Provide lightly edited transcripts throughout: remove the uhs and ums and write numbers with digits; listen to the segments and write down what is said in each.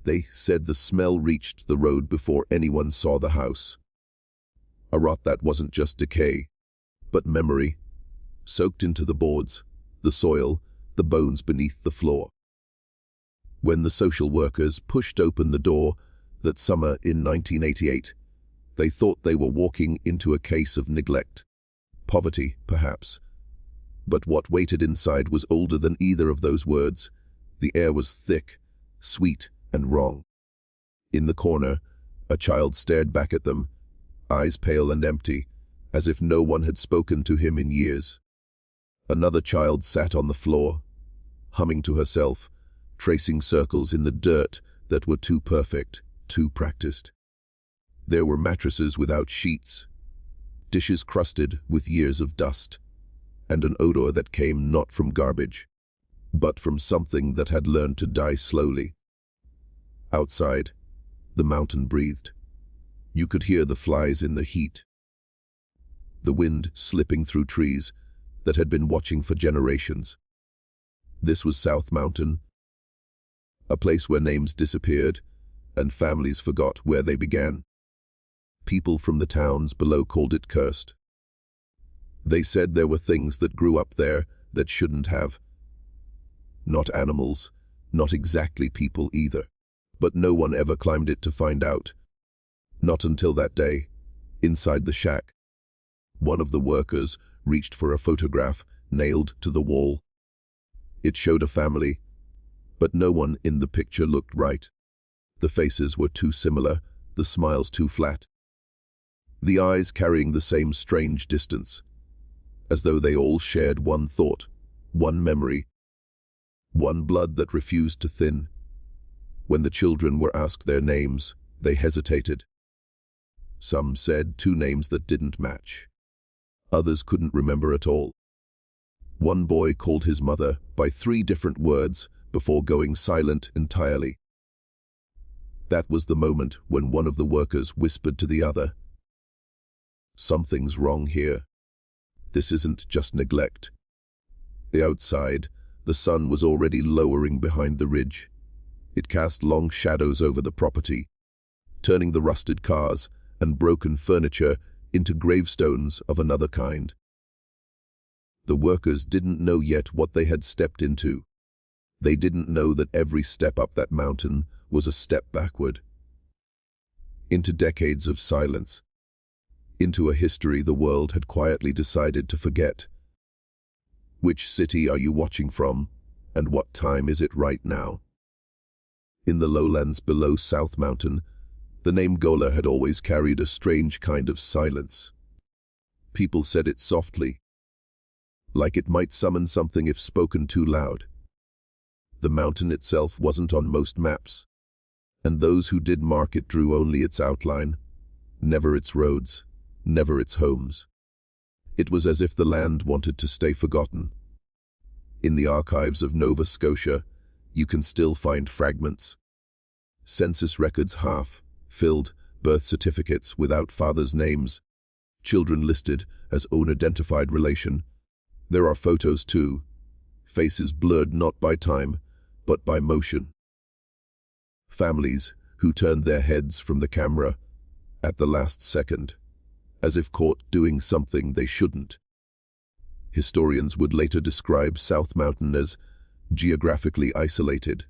They said the smell reached the road before anyone saw the house. A rot that wasn't just decay, but memory, soaked into the boards, the soil, the bones beneath the floor. When the social workers pushed open the door that summer in 1988, they thought they were walking into a case of neglect. Poverty, perhaps. But what waited inside was older than either of those words. The air was thick, sweet, and wrong. In the corner, a child stared back at them, eyes pale and empty, as if no one had spoken to him in years. Another child sat on the floor, humming to herself, tracing circles in the dirt that were too perfect, too practiced. There were mattresses without sheets, dishes crusted with years of dust, and an odor that came not from garbage, but from something that had learned to die slowly. Outside, the mountain breathed. You could hear the flies in the heat, the wind slipping through trees that had been watching for generations. This was South Mountain, a place where names disappeared and families forgot where they began. People from the towns below called it cursed. They said there were things that grew up there that shouldn't have. Not animals, not exactly people either. But no one ever climbed it to find out. Not until that day, inside the shack. One of the workers reached for a photograph nailed to the wall. It showed a family, but no one in the picture looked right. The faces were too similar, the smiles too flat. The eyes carrying the same strange distance, as though they all shared one thought, one memory, one blood that refused to thin. When the children were asked their names, they hesitated. Some said two names that didn't match. Others couldn't remember at all. One boy called his mother by 3 different words before going silent entirely. That was the moment when one of the workers whispered to the other, "Something's wrong here. This isn't just neglect." Outside, the sun was already lowering behind the ridge. It cast long shadows over the property, turning the rusted cars and broken furniture into gravestones of another kind. The workers didn't know yet what they had stepped into. They didn't know that every step up that mountain was a step backward. Into decades of silence. Into a history the world had quietly decided to forget. Which city are you watching from, and what time is it right now? In the lowlands below South Mountain, the name Goler had always carried a strange kind of silence. People said it softly, like it might summon something if spoken too loud. The mountain itself wasn't on most maps, and those who did mark it drew only its outline, never its roads, never its homes. It was as if the land wanted to stay forgotten. In the archives of Nova Scotia, you can still find fragments. Census records half-filled, birth certificates without fathers' names, children listed as unidentified relation. There are photos too, faces blurred not by time, but by motion. Families who turned their heads from the camera at the last second, as if caught doing something they shouldn't. Historians would later describe South Mountain as geographically isolated.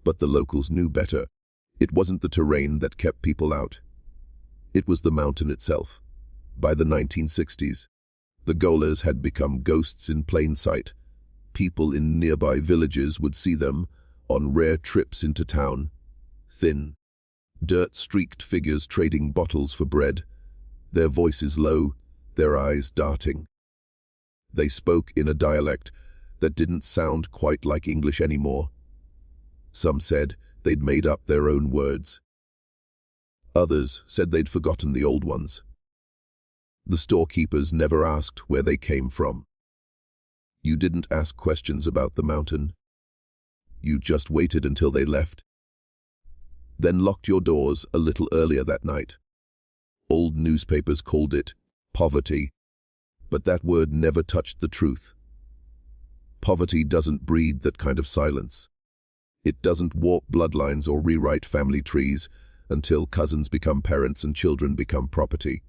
But the locals knew better. It wasn't the terrain that kept people out. It was the mountain itself. By the 1960s, the Golers had become ghosts in plain sight. People in nearby villages would see them on rare trips into town. Thin, dirt-streaked figures trading bottles for bread, their voices low, their eyes darting. They spoke in a dialect that didn't sound quite like English anymore. Some said they'd made up their own words. Others said they'd forgotten the old ones. The storekeepers never asked where they came from. You didn't ask questions about the mountain. You just waited until they left. Then locked your doors a little earlier that night. Old newspapers called it poverty, but that word never touched the truth. Poverty doesn't breed that kind of silence. It doesn't warp bloodlines or rewrite family trees until cousins become parents and children become property.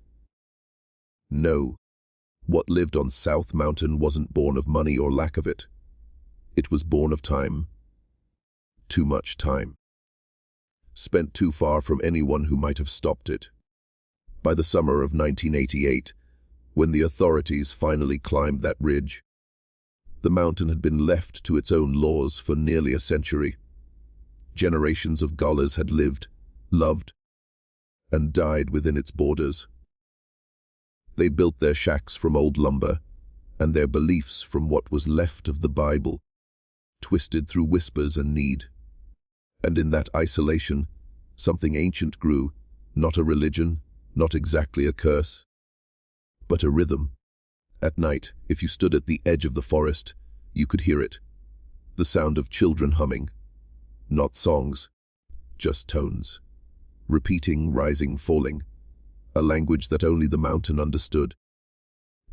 No, what lived on South Mountain wasn't born of money or lack of it. It was born of time. Too much time. Spent too far from anyone who might have stopped it. By the summer of 1988, when the authorities finally climbed that ridge, the mountain had been left to its own laws for nearly a century. Generations of Golers had lived, loved, and died within its borders. They built their shacks from old lumber, and their beliefs from what was left of the Bible, twisted through whispers and need. And in that isolation, something ancient grew, not a religion, not exactly a curse, but a rhythm. At night, if you stood at the edge of the forest, you could hear it. The sound of children humming. Not songs, just tones. Repeating, rising, falling. A language that only the mountain understood.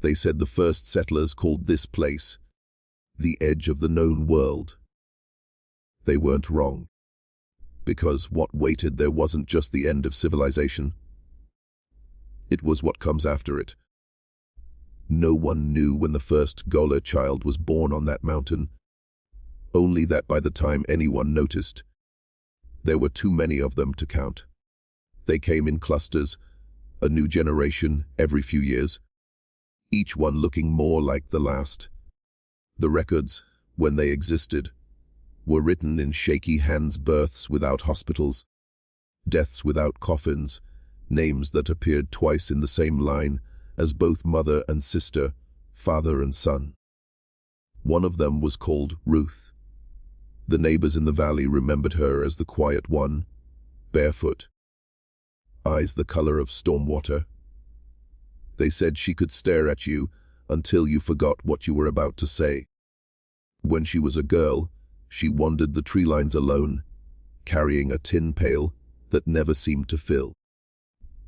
They said the first settlers called this place the edge of the known world. They weren't wrong. Because what waited there wasn't just the end of civilization. It was what comes after it. No one knew when the first Goler child was born on that mountain. Only that by the time anyone noticed, there were too many of them to count. They came in clusters, a new generation every few years, each one looking more like the last. The records, when they existed, were written in shaky hands, births without hospitals, deaths without coffins, names that appeared twice in the same line as both mother and sister, father and son. One of them was called Ruth. The neighbors in the valley remembered her as the quiet one, barefoot, eyes the color of storm water. They said she could stare at you until you forgot what you were about to say. When she was a girl, she wandered the tree lines alone, carrying a tin pail that never seemed to fill.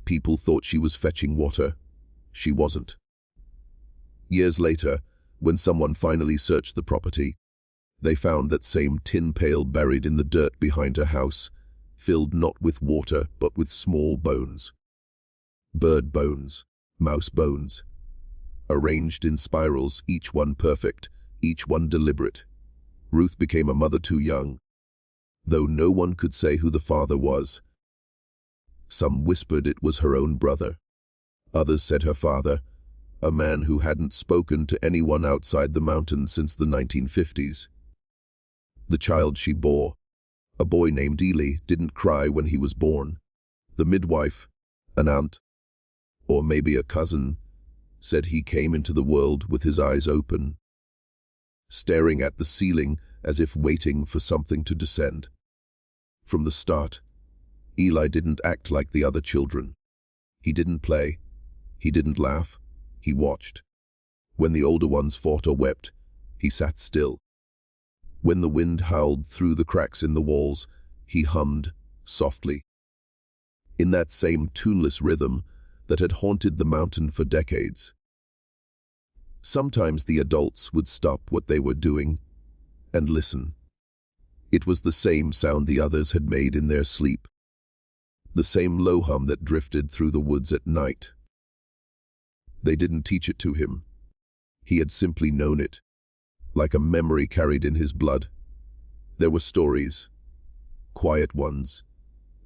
People thought she was fetching water. She wasn't. Years later, when someone finally searched the property, they found that same tin pail buried in the dirt behind her house, filled not with water but with small bones. Bird bones, mouse bones, arranged in spirals, each one perfect, each one deliberate. Ruth became a mother too young, though no one could say who the father was. Some whispered it was her own brother. Others said her father, a man who hadn't spoken to anyone outside the mountains since the 1950s. The child she bore, a boy named Eli, didn't cry when he was born. The midwife, an aunt, or maybe a cousin, said he came into the world with his eyes open, staring at the ceiling as if waiting for something to descend. From the start, Eli didn't act like the other children. He didn't play. He didn't laugh. He watched. When the older ones fought or wept, he sat still. When the wind howled through the cracks in the walls, he hummed softly. In that same tuneless rhythm that had haunted the mountain for decades. Sometimes the adults would stop what they were doing and listen. It was the same sound the others had made in their sleep. The same low hum that drifted through the woods at night. They didn't teach it to him. He had simply known it, like a memory carried in his blood. There were stories, quiet ones,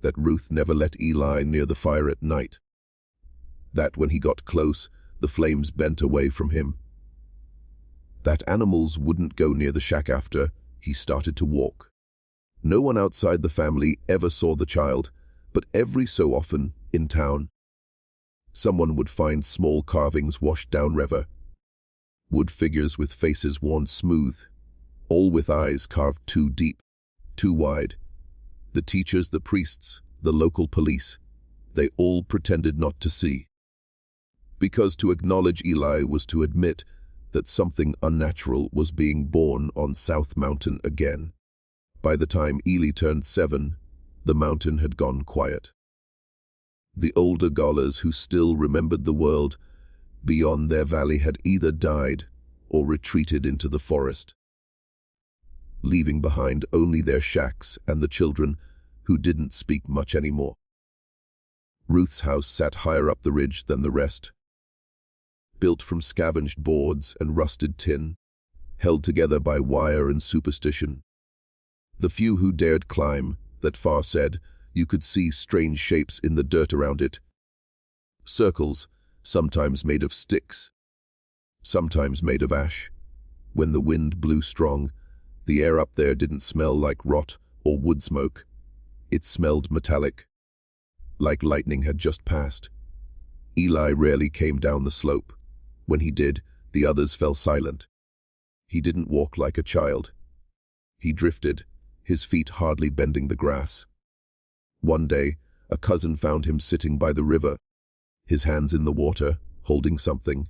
that Ruth never let Eli near the fire at night. That when he got close, the flames bent away from him. That animals wouldn't go near the shack after he started to walk. No one outside the family ever saw the child, but every so often, in town, someone would find small carvings washed down river. Wood figures with faces worn smooth, all with eyes carved too deep, too wide. The teachers, the priests, the local police, they all pretended not to see. Because to acknowledge Eli was to admit that something unnatural was being born on South Mountain again. By the time Eli turned 7, the mountain had gone quiet. The older Golers who still remembered the world beyond their valley had either died or retreated into the forest. leaving behind only their shacks and the children, who didn't speak much anymore. Ruth's house sat higher up the ridge than the rest, built from scavenged boards and rusted tin, held together by wire and superstition. The few who dared climb, that far said, you could see strange shapes in the dirt around it. Circles, sometimes made of sticks, sometimes made of ash. When the wind blew strong, the air up there didn't smell like rot or wood smoke. It smelled metallic, like lightning had just passed. Eli rarely came down the slope. When he did, the others fell silent. He didn't walk like a child. He drifted, his feet hardly bending the grass. One day, a cousin found him sitting by the river, his hands in the water, holding something.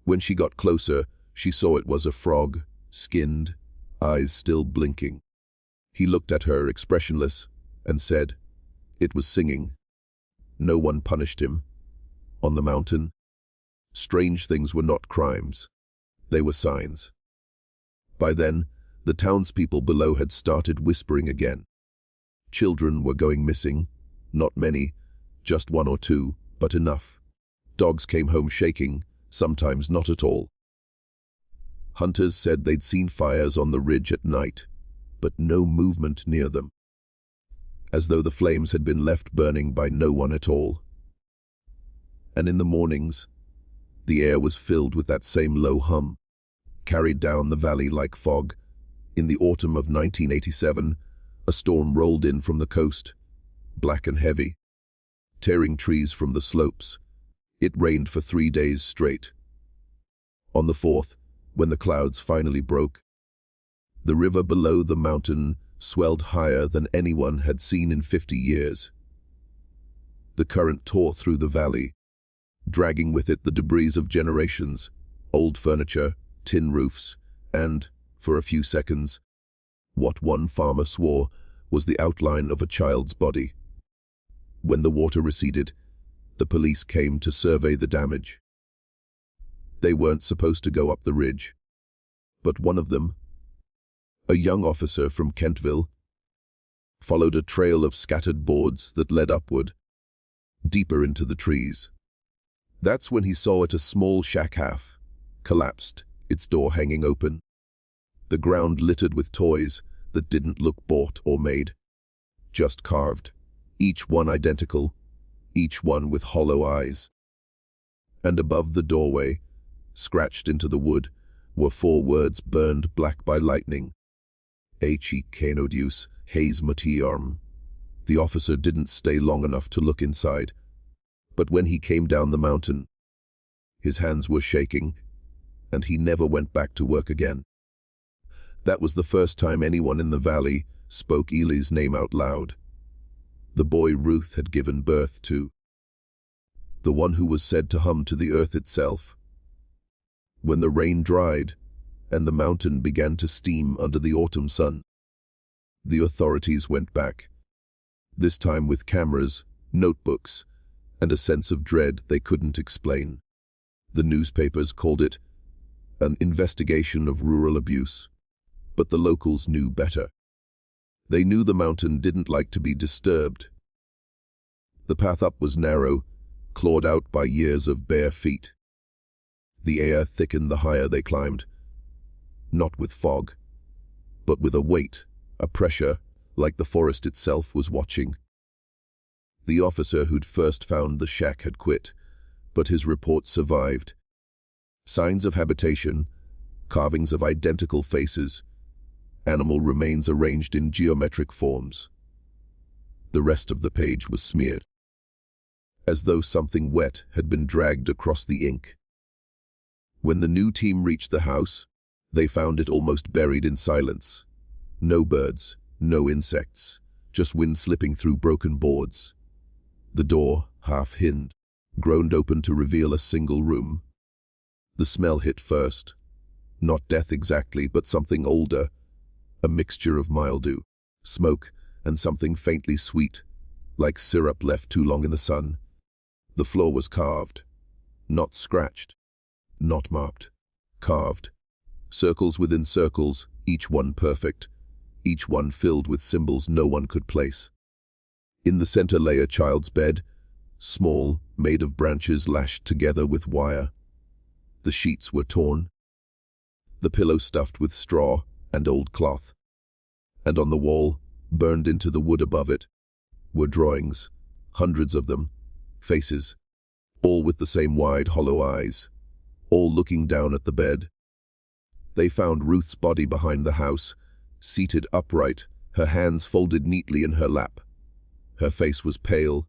When she got closer, she saw it was a frog, skinned, eyes still blinking. He looked at her, expressionless, and said, "It was singing." No one punished him. On the mountain, strange things were not crimes. They were signs. By then, the townspeople below had started whispering again. Children were going missing, not many, just one or two, but enough. Dogs came home shaking, sometimes not at all. Hunters said they'd seen fires on the ridge at night, but no movement near them, as though the flames had been left burning by no one at all. And in the mornings, the air was filled with that same low hum, carried down the valley like fog. In the autumn of 1987, a storm rolled in from the coast, black and heavy, tearing trees from the slopes. It rained for 3 days straight. On the 4th, when the clouds finally broke, the river below the mountain swelled higher than anyone had seen in 50 years. The current tore through the valley, dragging with it the debris of generations, old furniture, tin roofs, and, for a few seconds, what one farmer swore was the outline of a child's body. When the water receded, the police came to survey the damage. They weren't supposed to go up the ridge, but one of them, a young officer from Kentville, followed a trail of scattered boards that led upward, deeper into the trees. That's when he saw it, a small shack half collapsed, its door hanging open. The ground littered with toys that didn't look bought or made, just carved, each one identical, each one with hollow eyes. And above the doorway, scratched into the wood, were 4 words burned black by lightning. H.E. Canodius, Hayes Mutiarm. The officer didn't stay long enough to look inside, but when he came down the mountain, his hands were shaking, and he never went back to work again. That was the first time anyone in the valley spoke Eli's name out loud. The boy Ruth had given birth to. The one who was said to hum to the earth itself. When the rain dried, and the mountain began to steam under the autumn sun, the authorities went back, this time with cameras, notebooks, and a sense of dread they couldn't explain. The newspapers called it an investigation of rural abuse. But the locals knew better. They knew the mountain didn't like to be disturbed. The path up was narrow, clawed out by years of bare feet. The air thickened the higher they climbed, not with fog, but with a weight, a pressure, like the forest itself was watching. The officer who'd first found the shack had quit, but his report survived. Signs of habitation, carvings of identical faces, animal remains arranged in geometric forms. The rest of the page was smeared, as though something wet had been dragged across the ink. When the new team reached the house, they found it almost buried in silence. No birds, no insects, just wind slipping through broken boards. The door, half hinged, groaned open to reveal a single room. The smell hit first. Not death exactly, but something older, a mixture of mildew, smoke, and something faintly sweet, like syrup left too long in the sun. The floor was carved, not scratched, not marked, carved, Circles within circles, each one perfect, each one filled with symbols no one could place. In the center lay a child's bed, small, made of branches lashed together with wire. The sheets were torn, the pillow stuffed with straw and old cloth. And on the wall, burned into the wood above it, were drawings, hundreds of them, faces, all with the same wide, hollow eyes, all looking down at the bed. They found Ruth's body behind the house, seated upright, her hands folded neatly in her lap. Her face was pale,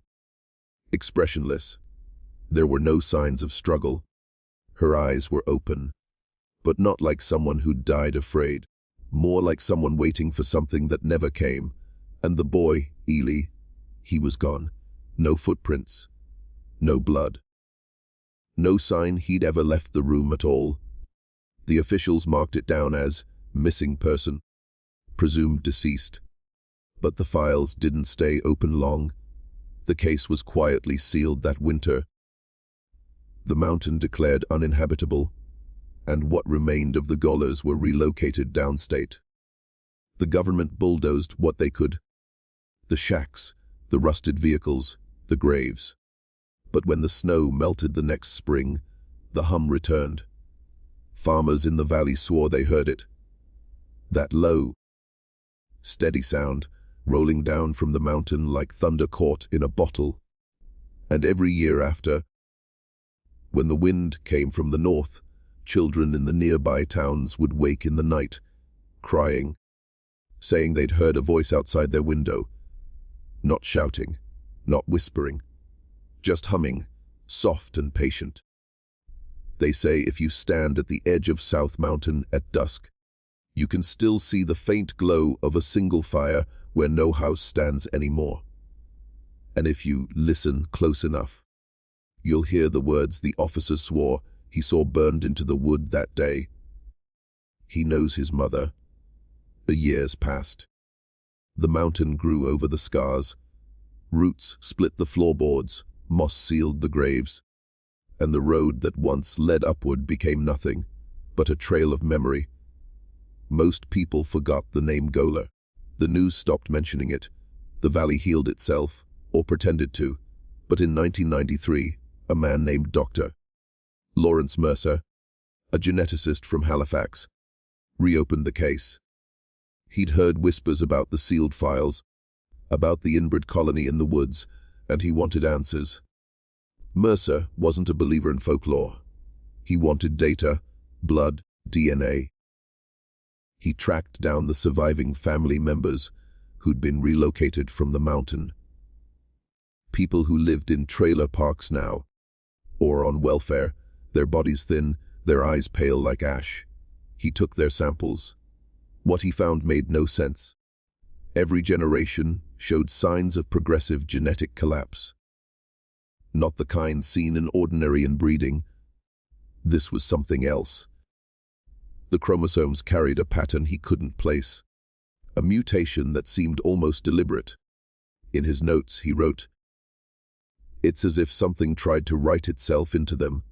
expressionless. There were no signs of struggle. Her eyes were open, but not like someone who'd died afraid, more like someone waiting for something that never came. And the boy, Eli, he was gone. No footprints, no blood. No sign he'd ever left the room at all. The officials marked it down as missing person, presumed deceased. But the files didn't stay open long. The case was quietly sealed that winter. The mountain declared uninhabitable, and what remained of the Golers were relocated downstate. The government bulldozed what they could. The shacks, the rusted vehicles, the graves. But when the snow melted the next spring, the hum returned. Farmers in the valley swore they heard it. That low, steady sound, rolling down from the mountain like thunder caught in a bottle. And every year after, when the wind came from the north, children in the nearby towns would wake in the night, crying, saying they'd heard a voice outside their window. Not shouting, not whispering, just humming, soft and patient. They say if you stand at the edge of South Mountain at dusk, you can still see the faint glow of a single fire where no house stands anymore. And if you listen close enough, you'll hear the words the officer swore he saw burned into the wood that day. He knows his mother. The years passed. The mountain grew over the scars. Roots split the floorboards, moss sealed the graves, and the road that once led upward became nothing but a trail of memory. Most people forgot the name Goler. The news stopped mentioning it. The valley healed itself, or pretended to. But in 1993, a man named Dr. Lawrence Mercer, a geneticist from Halifax, reopened the case. He'd heard whispers about the sealed files, about the inbred colony in the woods, and he wanted answers. Mercer wasn't a believer in folklore. He wanted data, blood, DNA. He tracked down the surviving family members who'd been relocated from the mountain. People who lived in trailer parks now, or on welfare, their bodies thin, their eyes pale like ash. He took their samples. What he found made no sense. Every generation showed signs of progressive genetic collapse. Not the kind seen in ordinary inbreeding. This was something else. The chromosomes carried a pattern he couldn't place, a mutation that seemed almost deliberate. In his notes, he wrote, "It's as if something tried to write itself into them."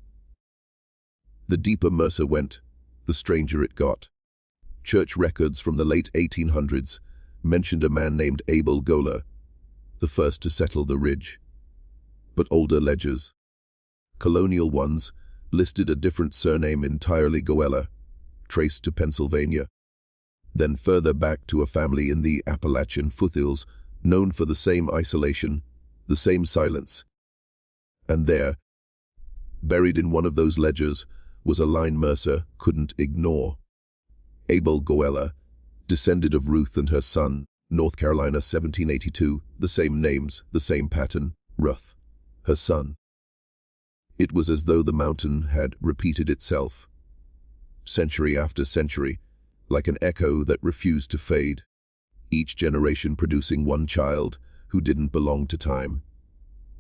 The deeper Mercer went, the stranger it got. Church records from the late 1800s mentioned a man named Eli Goler, the first to settle the ridge. But older ledgers, colonial ones, listed a different surname entirely: Goler, traced to Pennsylvania. Then further back to a family in the Appalachian foothills, known for the same isolation, the same silence. And there, buried in one of those ledgers, was a line Mercer couldn't ignore. Eli Goler, descended of Ruth and her son, North Carolina, 1782, the same names, the same pattern, Ruth, her son. It was as though the mountain had repeated itself, century after century, like an echo that refused to fade, each generation producing one child who didn't belong to time,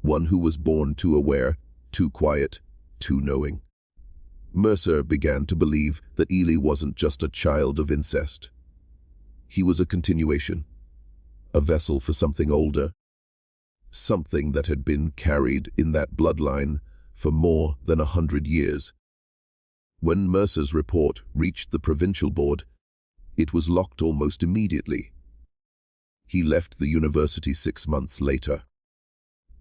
one who was born too aware, too quiet, too knowing. Mercer began to believe that Eli wasn't just a child of incest. He was a continuation, a vessel for something older, something that had been carried in that bloodline for more than 100 years. When Mercer's report reached the provincial board, it was locked almost immediately. He left the university 6 months later.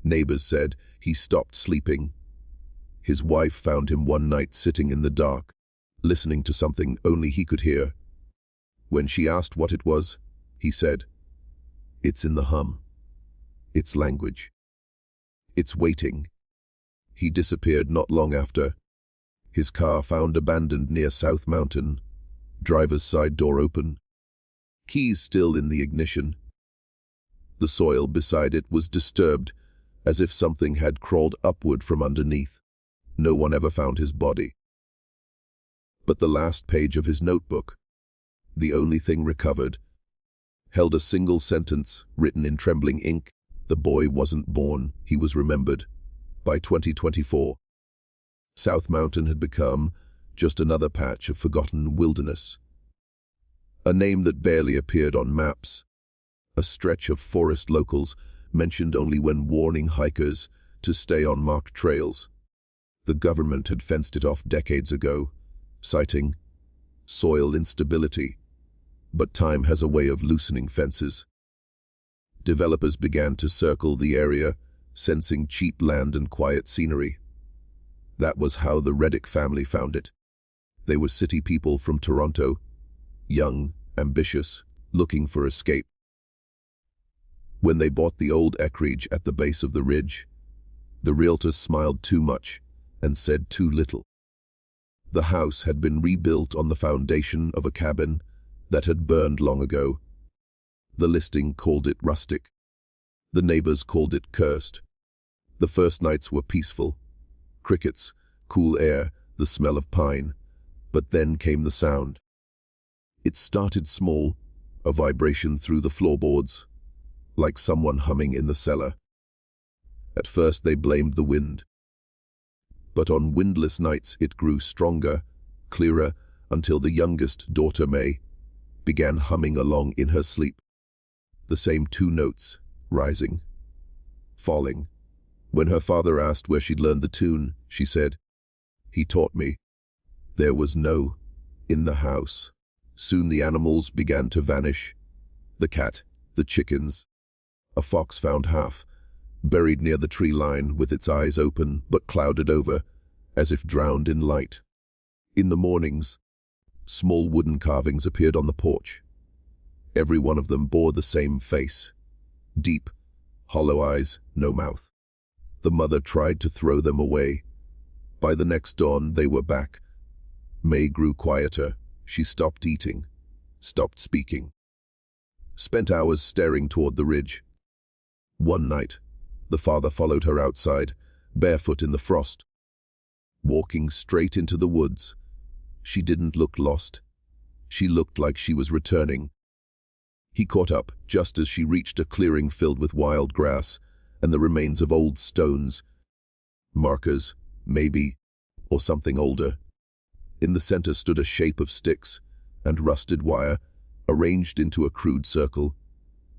Neighbors said he stopped sleeping. His wife found him one night sitting in the dark, listening to something only he could hear. When she asked what it was, he said, "It's in the hum. It's language. It's waiting." He disappeared not long after. His car found abandoned near South Mountain, driver's side door open, keys still in the ignition. The soil beside it was disturbed, as if something had crawled upward from underneath. No one ever found his body. But the last page of his notebook, the only thing recovered, held a single sentence written in trembling ink. The boy wasn't born, he was remembered. By 2024, South Mountain had become just another patch of forgotten wilderness. A name that barely appeared on maps, a stretch of forest locals mentioned only when warning hikers to stay on marked trails. The government had fenced it off decades ago, citing soil instability, but time has a way of loosening fences. Developers began to circle the area, sensing cheap land and quiet scenery. That was how the Reddick family found it. They were city people from Toronto, young, ambitious, looking for escape. When they bought the old acreage at the base of the ridge, the realtor smiled too much and said too little. The house had been rebuilt on the foundation of a cabin that had burned long ago. The listing called it rustic. The neighbors called it cursed. The first nights were peaceful. Crickets, cool air, the smell of pine. But then came the sound. It started small, a vibration through the floorboards, like someone humming in the cellar. At first they blamed the wind. But on windless nights it grew stronger, clearer, until the youngest daughter, May, began humming along in her sleep. The same 2 notes, rising, falling. When her father asked where she'd learned the tune, she said, "He taught me." There was no in the house. Soon the animals began to vanish. The cat, the chickens. A fox found half, buried near the tree line with its eyes open but clouded over, as if drowned in light. In the mornings, small wooden carvings appeared on the porch. Every one of them bore the same face. Deep, hollow eyes, no mouth. The mother tried to throw them away. By the next dawn, they were back. May grew quieter. She stopped eating, stopped speaking. Spent hours staring toward the ridge. One night, the father followed her outside, barefoot in the frost. Walking straight into the woods, she didn't look lost. She looked like she was returning. He caught up just as she reached a clearing filled with wild grass and the remains of old stones. Markers, maybe, or something older. In the center stood a shape of sticks and rusted wire, arranged into a crude circle.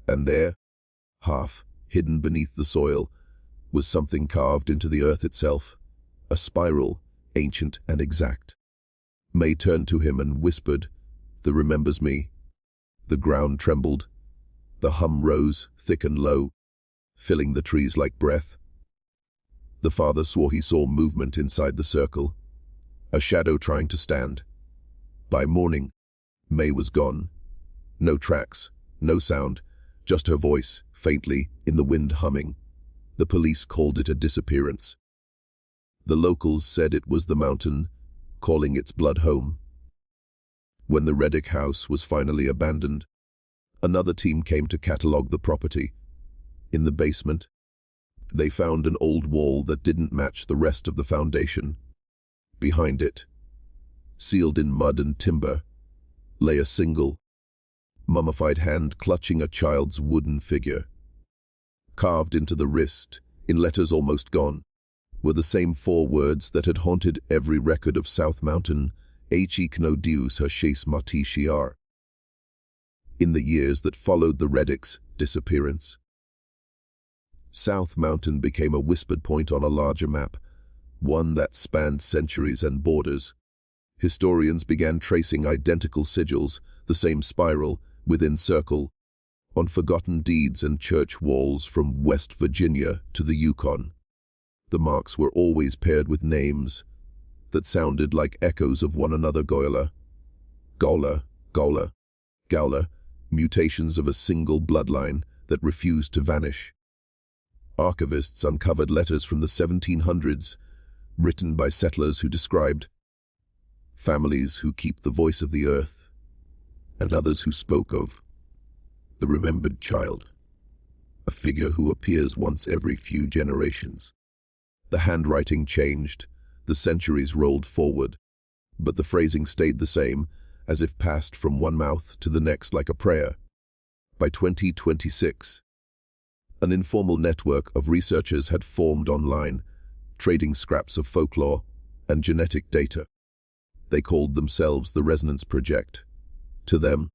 And there, half hidden beneath the soil, was something carved into the earth itself, a spiral, ancient and exact. May turned to him and whispered, "That remembers me." The ground trembled. The hum rose, thick and low, filling the trees like breath. The father swore he saw movement inside the circle, a shadow trying to stand. By morning, May was gone. No tracks, no sound, just her voice, faintly, in the wind humming. The police called it a disappearance. The locals said it was the mountain, calling its blood home. When the Reddick house was finally abandoned, another team came to catalog the property. In the basement, they found an old wall that didn't match the rest of the foundation. Behind it, sealed in mud and timber, lay a single, mummified hand clutching a child's wooden figure. Carved into the wrist, in letters almost gone, were the same 4 words that had haunted every record of South Mountain, "H-ik no dius hershis mati shiar." In the years that followed the Reddick's disappearance, South Mountain became a whispered point on a larger map, one that spanned centuries and borders. Historians began tracing identical sigils, the same spiral, within circle, on forgotten deeds and church walls from West Virginia to the Yukon. The marks were always paired with names that sounded like echoes of one another. Goler, Gowler, mutations of a single bloodline that refused to vanish. Archivists uncovered letters from the 1700s, written by settlers who described families who keep the voice of the earth, and others who spoke of the remembered child, a figure who appears once every few generations. The handwriting changed, the centuries rolled forward, but the phrasing stayed the same, as if passed from one mouth to the next like a prayer. By 2026, an informal network of researchers had formed online, trading scraps of folklore and genetic data. They called themselves the Resonance Project. To them,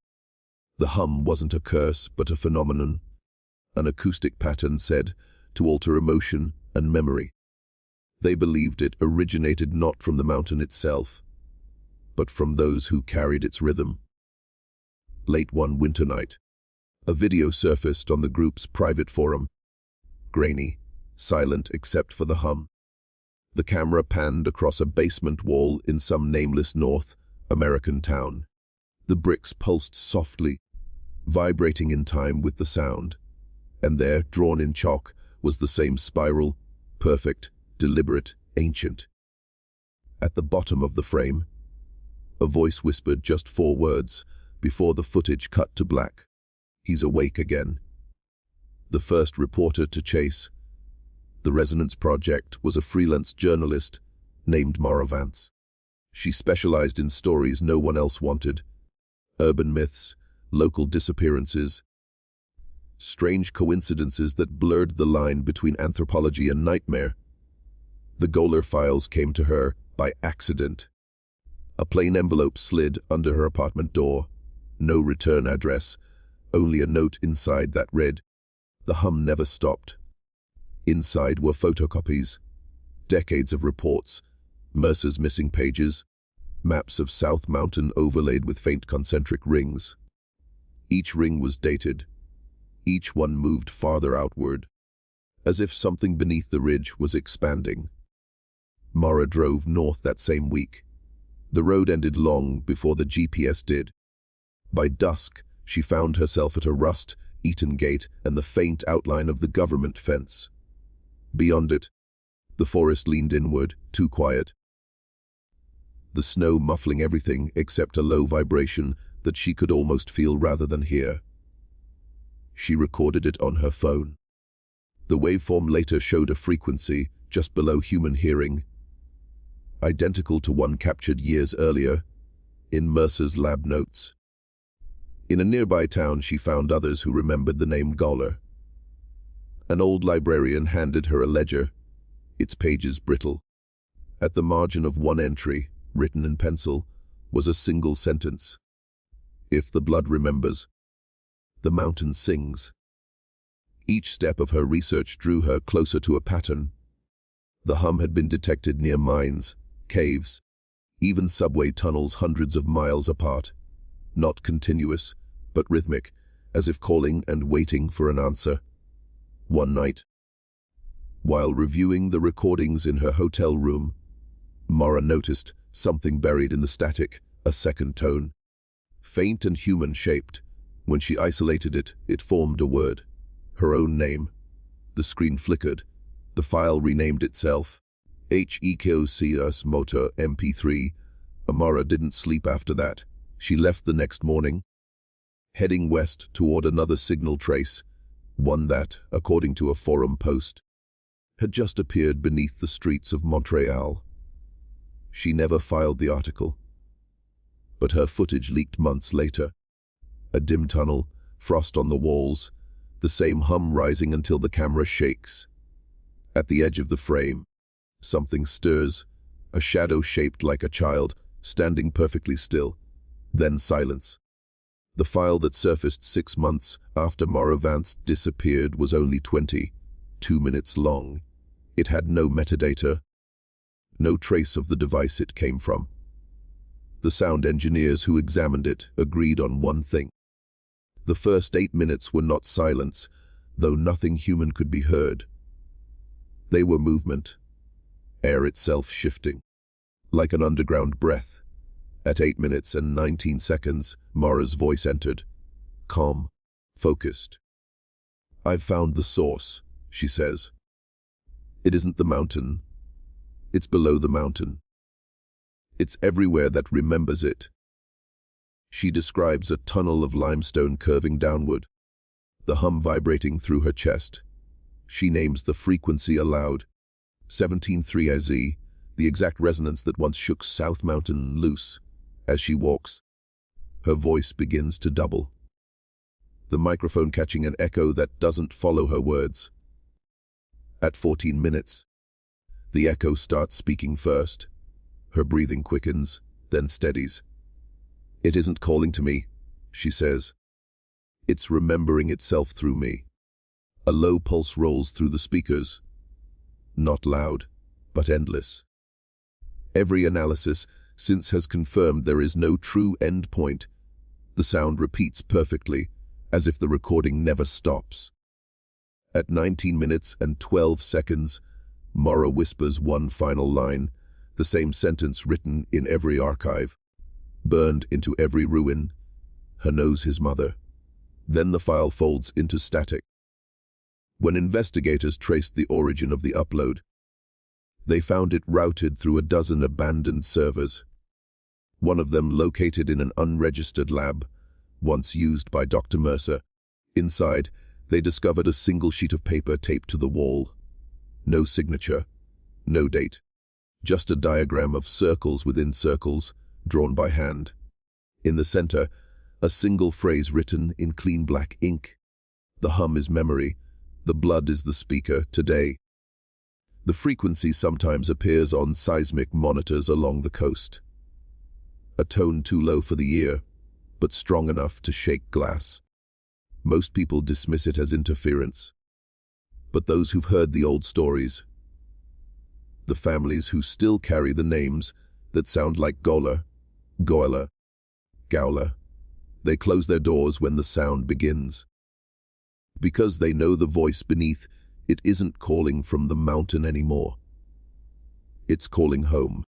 the hum wasn't a curse but a phenomenon, an acoustic pattern said to alter emotion and memory. They believed it originated not from the mountain itself, but from those who carried its rhythm. Late one winter night, a video surfaced on the group's private forum. Grainy, silent except for the hum. The camera panned across a basement wall in some nameless North American town. The bricks pulsed softly, vibrating in time with the sound. And there, drawn in chalk, was the same spiral, perfect, deliberate, ancient. At the bottom of the frame, a voice whispered just 4 words before the footage cut to black. "He's awake again." The first reporter to chase the Resonance Project was a freelance journalist named Mara Vance. She specialized in stories no one else wanted: urban myths, local disappearances, strange coincidences that blurred the line between anthropology and nightmare. The Goler files came to her by accident. A plain envelope slid under her apartment door. No return address, only a note inside that read, "The hum never stopped." Inside were photocopies, decades of reports, Mercer's missing pages, maps of South Mountain overlaid with faint concentric rings. Each ring was dated. Each one moved farther outward, as if something beneath the ridge was expanding. Mara drove north that same week. The road ended long before the GPS did. By dusk, she found herself at a rust-eaten gate and the faint outline of the government fence. Beyond it, the forest leaned inward, too quiet. The snow muffling everything except a low vibration that she could almost feel rather than hear. She recorded it on her phone. The waveform later showed a frequency just below human hearing, identical to one captured years earlier in Mercer's lab notes. In a nearby town, she found others who remembered the name Goler. An old librarian handed her a ledger, its pages brittle. At the margin of one entry, written in pencil, was a single sentence: "If the blood remembers, the mountain sings." Each step of her research drew her closer to a pattern. The hum had been detected near mines, caves, even subway tunnels hundreds of miles apart. Not continuous, but rhythmic, as if calling and waiting for an answer. One night, while reviewing the recordings in her hotel room, Mara noticed something buried in the static, a second tone. Faint and human-shaped. When she isolated it, it formed a word. Her own name. The screen flickered. The file renamed itself. HEKOCS Motor MP3. Mara didn't sleep after that. She left the next morning, heading west toward another signal trace, one that, according to a forum post, had just appeared beneath the streets of Montreal. She never filed the article, but her footage leaked months later. A dim tunnel, frost on the walls, the same hum rising until the camera shakes. At the edge of the frame, something stirs, a shadow shaped like a child, standing perfectly still. Then silence. The file that surfaced 6 months after Mara Vance disappeared was only 22 minutes long. It had no metadata, no trace of the device it came from. The sound engineers who examined it agreed on one thing. The first 8 minutes were not silence, though nothing human could be heard. They were movement, air itself shifting, like an underground breath. At 8 minutes and 19 seconds, Mara's voice entered, calm, focused. "I've found the source," she says. "It isn't the mountain. It's below the mountain. It's everywhere that remembers it." She describes a tunnel of limestone curving downward, the hum vibrating through her chest. She names the frequency aloud, 17.3 AZ, the exact resonance that once shook South Mountain loose. As she walks, her voice begins to double, the microphone catching an echo that doesn't follow her words. At 14 minutes, the echo starts speaking first. Her breathing quickens, then steadies. "It isn't calling to me," she says. "It's remembering itself through me." A low pulse rolls through the speakers. Not loud, but endless. Every analysis since has confirmed there is no true end point. The sound repeats perfectly, as if the recording never stops. At 19 minutes and 12 seconds, Mara whispers one final line, the same sentence written in every archive, burned into every ruin. Her knows his mother. Then the file folds into static. When investigators traced the origin of the upload, they found it routed through a dozen abandoned servers. One of them located in an unregistered lab, once used by Dr. Mercer. Inside, they discovered a single sheet of paper taped to the wall. No signature, no date, just a diagram of circles within circles, drawn by hand. In the center, a single phrase written in clean black ink. "The hum is memory, the blood is the speaker, today." The frequency sometimes appears on seismic monitors along the coast. A tone too low for the ear, but strong enough to shake glass. Most people dismiss it as interference. But those who've heard the old stories, the families who still carry the names that sound like Goler, Goler, Gowler, they close their doors when the sound begins. Because they know the voice beneath, it isn't calling from the mountain anymore. It's calling home.